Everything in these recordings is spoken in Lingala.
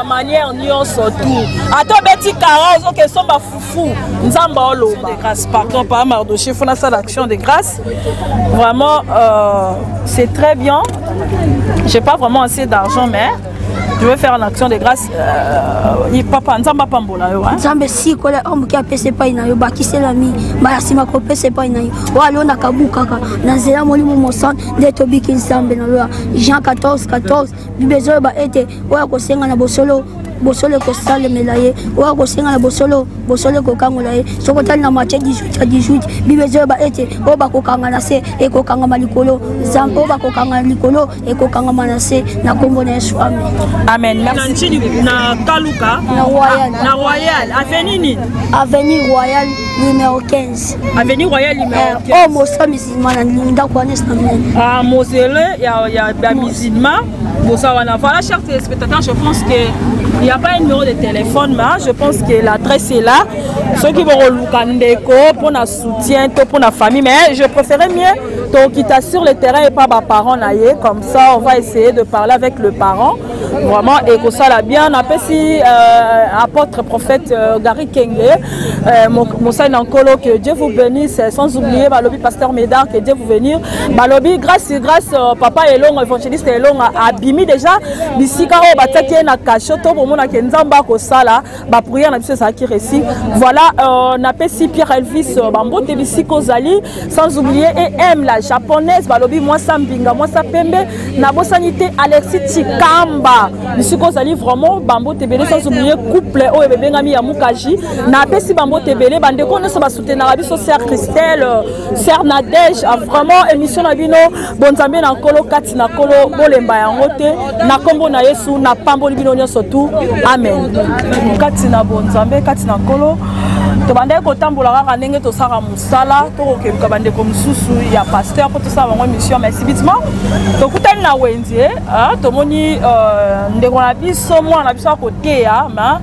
ba manière nyonso tout ato beti carosse OK somba foufou nzamba oloba de grâce pardon par Mardoché fona ça l'action de grâce vraiment c'est très bien. J'ai pas vraiment assez d'argent mais je vais faire une action de grâce. Papa, nzamba pambola yo. Nzambe si kola ombuki apese pa ina yo bakise lami ba sima ko pese pa ina yo. Wa lo na kabuka ka na zela molimo mosan de to biki nzambe na lo. Jean 14 bibezo ba ete wa ko senga na bosolo ko sale melaye wa ko senga na bosolo ko kangola ye soko tali na match 18 bibezo ba ete o ba ko kanga na se e ko kanga malikolo zambo ba ko kanga likolo e ko kanga manase na kombo na Yesu amen. Amen. Merci. Na Kaluka na Royal Avenue Royal numéro 15. Avenue Royal numéro 15. Oh mosa musulman na linda kwa nesta men. Ah mosele ya musulman. Voilà, chers téléspectateurs, je pense qu'il n'y a pas un numéro de téléphone, mais je pense que l'adresse est là. Ceux qui vont relouer pour notre soutien, pour notre famille, mais je préférais mieux quitter sur le terrain et pas mes parents. Comme ça, on va essayer de parler avec le parent. Vraiment, et que ça l'a bien. On appelle si apôtre prophète Gary Kenge, Moussa Nankolo, que Dieu vous bénisse, sans oublier Balobi pasteur Médard, que Dieu vous bénisse. Balobi, grâce papa et long, évangéliste et long, abimi déjà. Bisika o bataki na kachoto pour mona kenzamba ko sala, ba prière na biso ça qui récit. Voilà, on appelle si Pierre Elvis Bambo te bisiko zali, sans oublier et M la japonaise Balobi moi Sambinga, moi sa pembe na bosanité Alexis Chikamba. Bisiko zali vraiment Bambo Tebele sans oublier couple o bébé ngami ya Mukaji na pesi Bambo Tebele bande ko so ba soutenir la biso sœur Christelle sœur Nadège vraiment émission na bino bonzambe na kolo kati na kolo bolemba yango te na kombo na Yesu na pamboli bino nyonso tout amen kati na bonzambe kati na kolo to bande ko tambola kaka ndenge to saka musala to ko kebuka bande ko mususu ya pasteur ko to sala bango mission mais subitement to kutani na wenzie to moni ndeko na biso mwana biso côté ya ma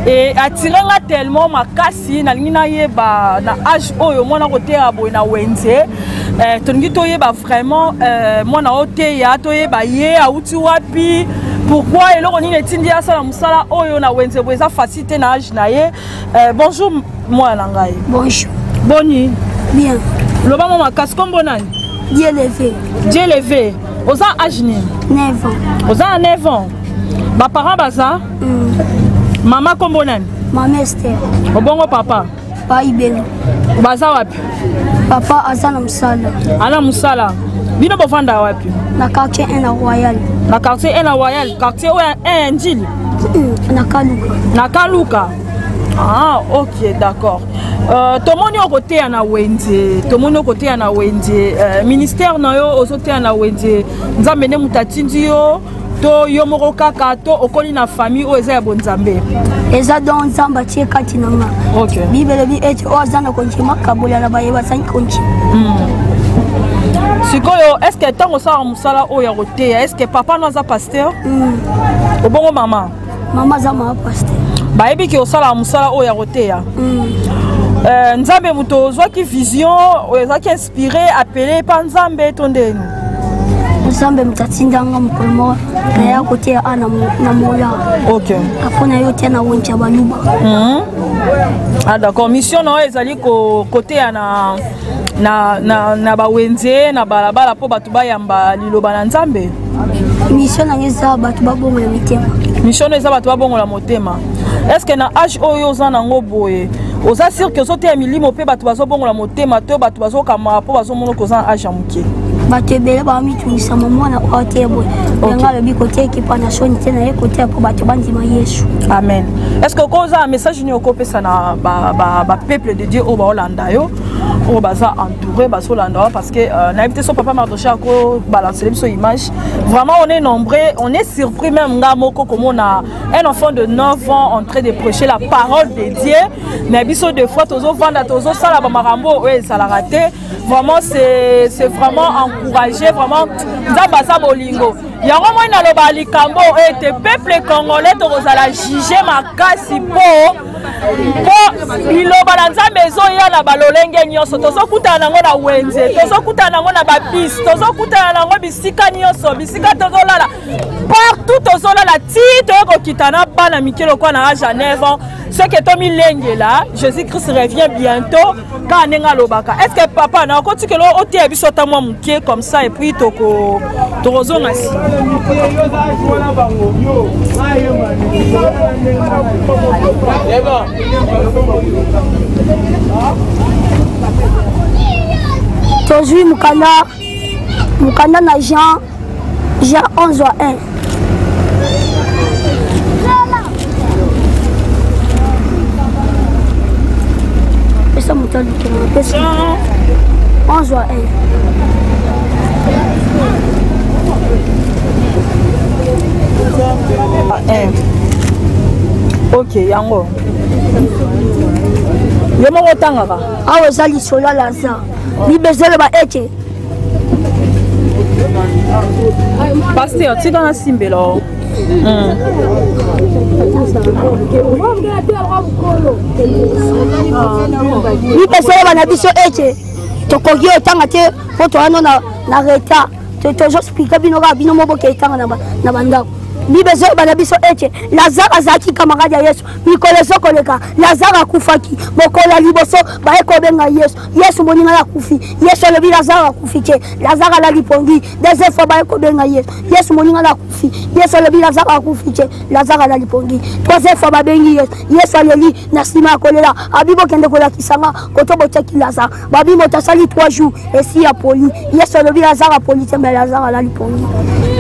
et attirer tellement makasi na lingi na yeba na âge oyo mwana côté ya boy na wenzie tongi to yeba vraiment mwana ote ya to yeba ye auti wapi pourquoi eloko nini etindi ya sala musala oyo na wenzie boza facilité na âge na ye bonjour mwana ngai bonjour boni bien loba mama makasi kombo nani Dieu levé oza âge ni 9 ans oza 9 ans ba parents baza mama kombo nani Maman Esther obongo papa pa ibelo baza wapi papa azana musala ala musala bino bovanda wapi na quartier 1 na Royal na quartier 1 na Royal quartier oya 1 Njili na Kaluka ah ok d'accord tomoni okote ya na wenze tomoni okote ya na wenze ministère na yo ozote ya na wenze nzambe ne mutatindi yo to yo moko kaka to okoli na famille o eza ya bonzambe eza don nzamba tie kati na nga ok bibele bi ete o azana konji makabola na bayeba sanki konji sikoyo est-ce que tango sala musala o ya koteya est-ce que papa no aza pasteur obongo mama za ma pasteur bayebi ki osala musala o ya koteya nzambe muto ozwaki vision ozwaki inspiré appelé pa nzambe to ndeni nzambe mutatindanga mukolo na ya koteya ana na mola ok afona yo tena woncha baluba ah d'accord mission no ezali ko koteya na bawenze na balabala po batu bayamba liloba na nzambe mission na ngeza batu babongola mitema mission eza batu babongola motema est-ce que na âge oyo oza nango boye oza sûr que ozoteya milimo mpe batu bazobongola motema to batu bazokamara po bazomona koza na âge ya moke bato ebele bamitungisa mwana ote boye nga lobi kote ekipa na shoni te na ye kote po bato bandima Yesu amen est-ce que koza un message ni okopesa na ba peuple de Dieu o baolanda yo o baza entouré bazolanda parce que na invité son papa Mardoché ko balancer biso image vraiment on est nombreux on est surpris même nga moko comme on a un enfant de 9 ans en train de prêcher la parole de Dieu na biso de fois tozo vanda tozo sala ba marambo o ça la raté vraiment c'est vraiment encouragé vraiment nzamba sa bolingo yango moi na loba likambo ete peuple congolais to kozala juger makasi po po liloba na nzambe ezoya na balolenge nyonso tozokutana nango na wenze tozokutana nango na babis tozokutana nango bisika nyonso bisika tozolala partout tozolala ti toyokokita na bana mikelo kwa na age à 9 ans ce que tomi lengela Jésus-Christ revient bientôt quand nenga lobaka est-ce que papa na okoti kelo otie biso ta mwa mukie comme ça et puis tokozonga si tozwi mukanda na Jean 11:1 pesa mutali pesa 11:1 ok yango yo moko otangaka awa eza lisolo ya Lazare libezele ba ete paster tika na simbela libezele bana biso ete tokoki otanga te po toyano na retard tozospika bino kaka bino moboke etanga na bandako bibezo bana biso ete Lazare azalaki camarade ya Yesu mikolo ezokoleka Lazare akufaki bokola liboso baye kobenga Yesu moninga ya kufi Yesu alobi Lazare akufi te Lazare alali pongi deuxième fois baye kobenga Yesu moninga ya kufi Yesu alobi Lazare akufi te Lazare alali pongi troisième fois babengi Yesu aleli na nsima ya kolela abibo kende kolakisanga koto botiaki Lazare babi moto asali 3 jours esi ya poli Yesu alobi Lazare apoli te mais Lazare alali pongi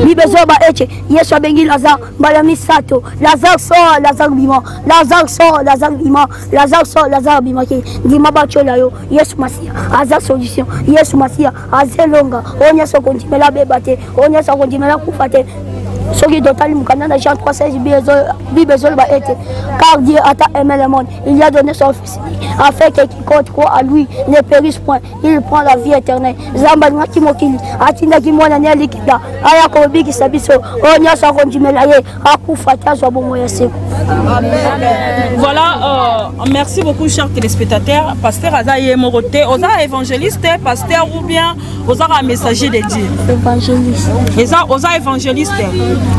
bibezo ba ete Yesu abengi Lazare mbala misato Lazare sort Lazare bima Lazare sort Lazare bima Lazare sort Lazare bima ke ndima bachola yo Yesu Masia aza solution Yesu Masia azelonga onya sokontimela bebate onya sokontimela kufate soki totali mukanda na Jean 3:16 bibezo ba ete car Dieu a tant aimé le monde il a donné son fils afin que quiconque croit à lui ne périsse point il prend la vie éternelle zamba ngaki mokili atinda kimona ne likida aya ko biki sabiso onya sokontimela ye akufa tazo bomo ya seko. Voilà, merci beaucoup chers téléspectateurs. Pasteur Azaye Moroté, oza évangéliste, pasteur ou bien oza messager de Dieu. Évangéliste. Oza évangéliste.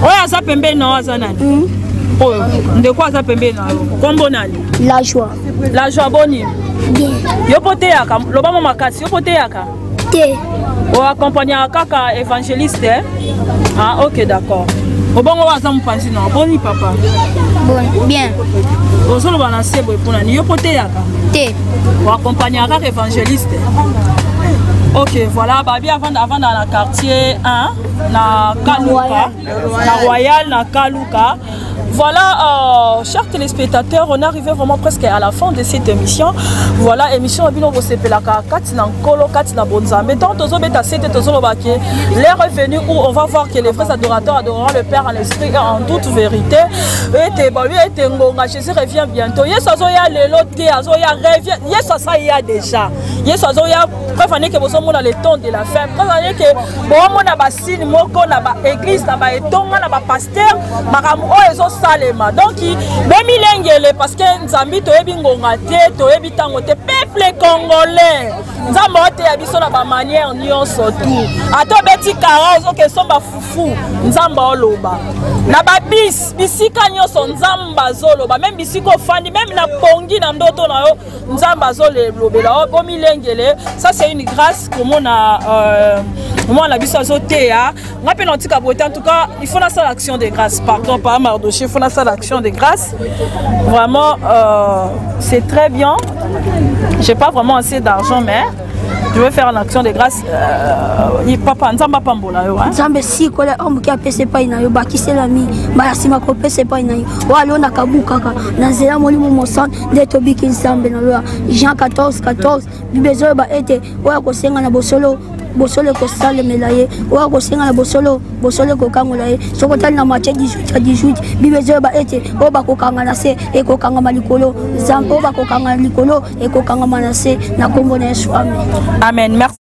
Oya aza pembe na aza nani? De quoi aza pembe na kombo nani? La joie. La joie boni. Bien. Yo pote yaka, loba mo makasi, yo pote yaka. Te. O accompagner kaka évangéliste. Ah OK, d'accord. Obongo waza mpanzi na boni papa. Bon, bien. Ozolo bana sebo epona ni yo pote yaka. Te. O accompagner kaka évangéliste. Ok, voilà, babi avant dans la quartier 1, na Kaluka, na Royal, na Kaluka. Voilà, chers téléspectateurs, on est arrivé vraiment presque à la fin de cette émission. Voilà, émission Abino Bosepelaka, Katina Nkolo, Katina Bonzambe. Dans Tozo Beta Sete, Tozo Lobake, l'heure est venue où on va voir que les vrais adorateurs adoreront le Père en esprit et en toute vérité. Et Jésus revient bientôt. Yes, Azoya, le loté, Azoya revient. Yes, ça y a déjà. Yes, Azoya, prévenez que vous sommes dans le temps de la fin. Prévenez que bon, on a ba signe, moko, na ba église, na ba etonga, na ba pasteur, maramu, oh, salema donc bemilengele parce que nzambi toyebi ngonga te toyebi tango te peuple congolais nzambe ote ya biso na ba manière nyonso tout ato beti kara ozoke somba fufu nzambe oloba na ba bisika nyonso nzambe azoloba même bisiko fandi même na pongi na ndoto na yo nzambe azolobela bomilengele ça c'est une grâce comme on a moi la biso azotea ngape ntika bote en tout cas il faut la action de grâce pardon pas Mardoché il faut la action de grâce vraiment c'est très bien j'ai pas vraiment assez d'argent mais je vais faire une action de grâce papa nzamba pambola yo hein nzambe si kola omuki apese pa ina yo bakisela mi ba sima ko pese pa ina yo walo na kabukaka na zela molimo mosan de tobiki nzambe na lo Jean 14:14 bibezo ba ete oya ko senga na bosolo ko sale melaye oya ko senga na bosolo ko kangola ye soko tali na Matthieu 18 bibezo ba ete o ba ko kanga na se e ko kanga malikolo nzambe o ba ko kanga likolo e ko kanga manase na kombo na Yesu amen. Amen. Merci.